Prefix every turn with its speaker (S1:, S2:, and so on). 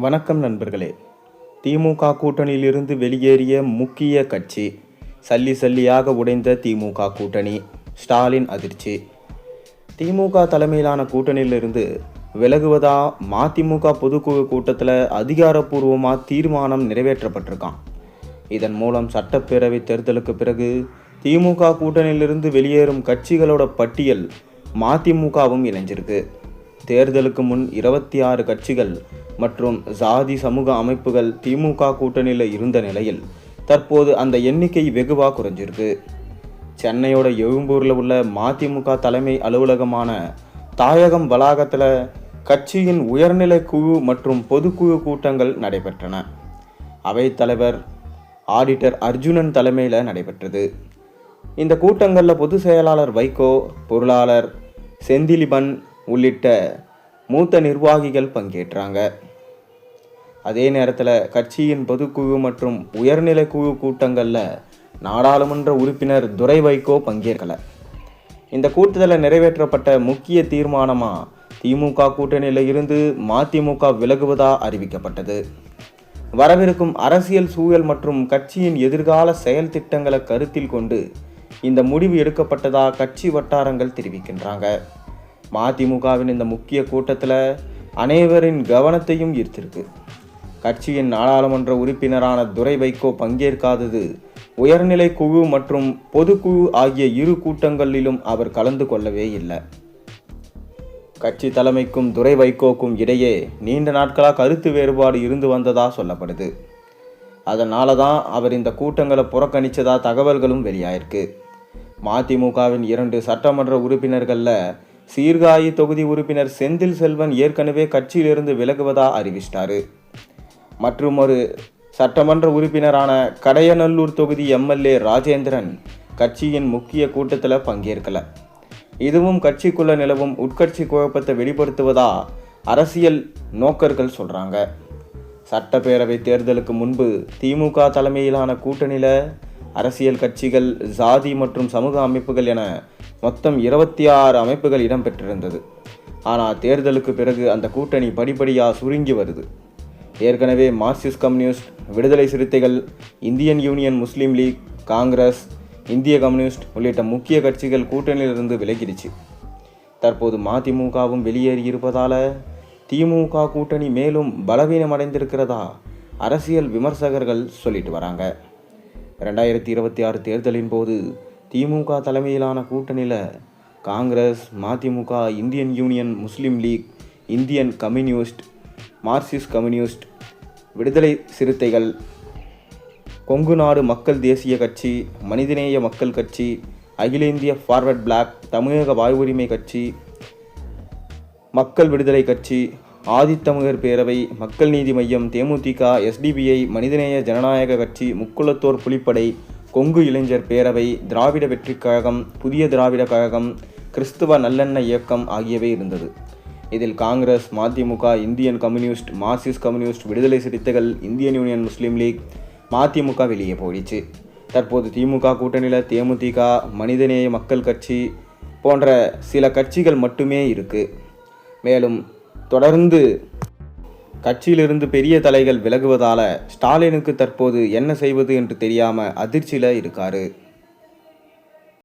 S1: வணக்கம் நண்பர்களே. திமுக கூட்டணியிலிருந்து வெளியேறிய முக்கிய கட்சி. சல்லி சல்லியாக உடைந்த திமுக கூட்டணி. ஸ்டாலின் அதிர்ச்சி. திமுக தலைமையிலான கூட்டணியிலிருந்து விலகுவதா மதிமுக பொதுக்குழு கூட்டத்தில் அதிகாரப்பூர்வமாக தீர்மானம் நிறைவேற்றப்பட்டிருக்கான். இதன் மூலம் சட்டப்பேரவை தேர்தலுக்கு பிறகு திமுக கூட்டணியிலிருந்து வெளியேறும் கட்சிகளோட பட்டியல் மதிமுகவும் இணைஞ்சிருக்கு. தேர்தலுக்கு முன் 26 கட்சிகள் மற்றும் சாதி சமூக அமைப்புகள் திமுக கூட்டணியில் இருந்த நிலையில் தற்போது அந்த எண்ணிக்கை வெகுவாக குறைஞ்சிருக்கு. சென்னையோட எழும்பூரில் உள்ள மதிமுக தலைமை அலுவலகமான தாயகம் வளாகத்தில் கட்சியின் உயர்நிலை குழு மற்றும் பொதுக்குழு கூட்டங்கள் நடைபெற்றன. அவைத்தலைவர் ஆடிட்டர் அர்ஜுனன் தலைமையில் நடைபெற்றது. இந்த கூட்டங்களில் பொதுச் செயலாளர் வைகோ, பொருளாளர் செந்திலிபன் உள்ளிட்ட மூத்த நிர்வாகிகள் பங்கேற்றாங்க. அதே நேரத்தில் கட்சியின் பொதுக்குழு மற்றும் உயர்நிலை குழு கூட்டங்களில் நாடாளுமன்ற உறுப்பினர் துரை வைகோ பங்கேற்கல. இந்த கூட்டத்தில் நிறைவேற்றப்பட்ட முக்கிய தீர்மானமாக திமுக கூட்டணியில் இருந்து மதிமுக விலகுவதா அறிவிக்கப்பட்டது. வரவிருக்கும் அரசியல் சூழல் மற்றும் கட்சியின் எதிர்கால செயல் திட்டங்களை கருத்தில் கொண்டு இந்த முடிவு எடுக்கப்பட்டதா கட்சி வட்டாரங்கள் தெரிவிக்கின்றாங்க. மதிமுகவின் இந்த முக்கிய கூட்டத்தில் அனைவரின் கவனத்தையும் ஈர்த்திருக்கு. கட்சியின் நாடாளுமன்ற உறுப்பினரான துரை வைகோ பங்கேற்காதது, உயர்நிலை குழு மற்றும் பொதுக்குழு ஆகிய இரு கூட்டங்களிலும் அவர் கலந்து கொள்ளவே இல்லை. கட்சி தலைமைக்கும் துரை வைகோக்கும் இடையே நீண்ட நாட்களாக கருத்து வேறுபாடு இருந்து வந்ததா சொல்லப்படுது. அதனால தான் அவர் இந்த கூட்டங்களை புறக்கணித்ததா தகவல்களும் வெளியாயிருக்கு. மதிமுகவின் 2 சட்டமன்ற உறுப்பினர்களில் சீர்காழி தொகுதி உறுப்பினர் செந்தில் செல்வன் ஏற்கனவே கட்சியிலிருந்து விலகுவதா அறிவிச்சிட்டாரு. மற்றும் ஒரு சட்டமன்ற உறுப்பினரான கடையநல்லூர் தொகுதி எம்எல்ஏ ராஜேந்திரன் கட்சியின் முக்கிய கூட்டத்தில் பங்கேற்கல. இதுவும் கட்சிக்குள்ள நிலவும் உட்கட்சி குழப்பத்தை வெளிப்படுத்துவதா அரசியல் நோக்கர்கள் சொல்றாங்க. சட்டப்பேரவை தேர்தலுக்கு முன்பு திமுக தலைமையிலான கூட்டணியில் அரசியல் கட்சிகள், சாதி மற்றும் சமூக அமைப்புகள் என மொத்தம் 26 அமைப்புகள் இடம்பெற்றிருந்தது. ஆனால் தேர்தலுக்கு பிறகு அந்த கூட்டணி படிப்படியாக சுருங்கி வருது. ஏற்கனவே மார்க்சிஸ்ட் கம்யூனிஸ்ட், விடுதலை சிறுத்தைகள், Indian Union Muslim league, Congress, இந்திய கம்யூனிஸ்ட் உள்ளிட்ட முக்கிய கட்சிகள் கூட்டணியிலிருந்து விலகிடுச்சு. தற்போது மதிமுகவும் வெளியேறி இருப்பதால் திமுக கூட்டணி மேலும் பலவீனமடைந்திருக்கிறதா அரசியல் விமர்சகர்கள் சொல்லிட்டு வராங்க. 2026 தேர்தலின் போது திமுக தலைமையிலான கூட்டணியில் காங்கிரஸ், மதிமுக, Indian Union Muslim League, Indian Communist, Marxist Communist, Viduthalai Siruthaigal, Kongu நாடு மக்கள் தேசிய கட்சி, மனிதநேய மக்கள் கட்சி, அகில இந்திய ஃபார்வர்ட் பிளாக், தமிழக வாழ்வுரிமை கட்சி, மக்கள் விடுதலை கட்சி, ஆதித்தமிழர் பேரவை, மக்கள் நீதி மையம், தேமுதிக, எஸ்டிபிஐ, மனிதநேய ஜனநாயக கட்சி, முக்குளத்தோர் புலிப்படை, கொங்கு இளைஞர் பேரவை, திராவிட வெற்றி கழகம், புதிய திராவிட கழகம், கிறிஸ்துவ நல்லெண்ண இயக்கம் ஆகியவை இருந்தது. இதில் காங்கிரஸ், மதிமுக, Indian Communist, Marxist Communist, Viduthalai சிறுத்தைகள், இந்தியன் யூனியன் முஸ்லீம் லீக், மதிமுக வெளியே போயிடுச்சு. தற்போது திமுக கூட்டணியில் தேமுதிக, மனிதநேய மக்கள் கட்சி போன்ற சில கட்சிகள் மட்டுமே இருக்கு. மேலும் தொடர்ந்து கட்சியிலிருந்து பெரிய தலைகள் விலகுவதால் ஸ்டாலினுக்கு தற்போது என்ன செய்வது என்று தெரியாமல் அதிர்ச்சியில் இருக்காரு.